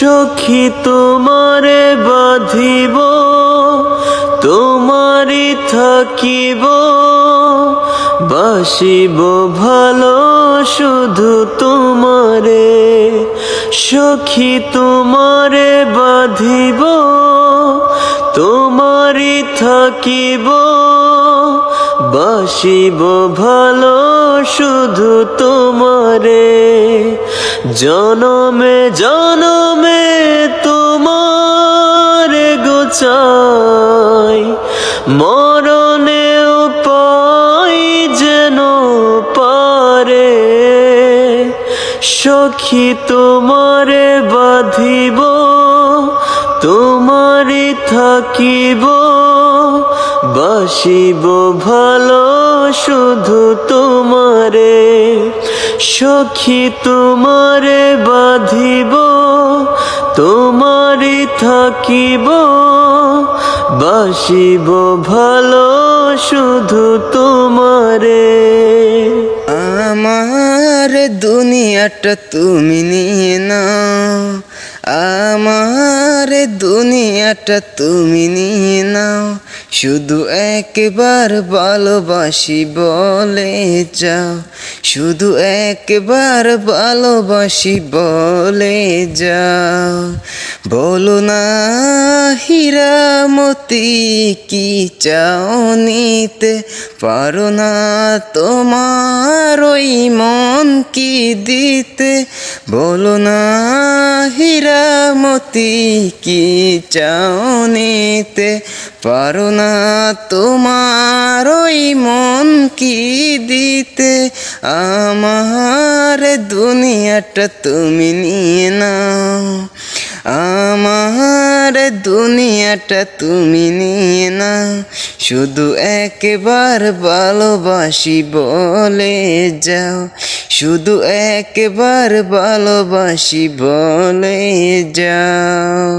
সখী তোমারে বাঁধিব, তোমারই থাকিব, বাসিব ভালো শুধু তোমারে। সখী তোমারে বাঁধিব, তোমারই থাকিব, বাসিব ভালো শুধু তোমারে। জনমে জনমে তোমারে গোচাই, মরণেও পাই যেন পারে। সখী তোমারে বাঁধিব, তোমারই থাকিব, বাসিব ভালো শুধু তোমারে। সখী তোমারে বাঁধিব, তোমারই থাকিব, বাসিব ভালো শুধু তোমারে। আমার দুনিয়াটা তুমি নিয়ে নাও, আমার দুনিয়াটা তুমি নিয়ে নাও, শুধু একবার ভালোবাসি বলে যাও, শুধু একবার ভালোবাসি বলে যাও। বলো না হীরামতি কি চাও নিতে, পারো না তোমার ওই মন কি দিতে। বলো না হীরামতি কি চাও নিতে, পারো না তোমার ওই মন কি দিতে। আমার দুনিয়াটা তুমি নিয়ে নাও, আমার দুনিয়াটা তুমি নিয়ে নাও, শুধু একবার ভালোবাসি বলে যাও, শুধু একবার ভালোবাসি বলে যাও।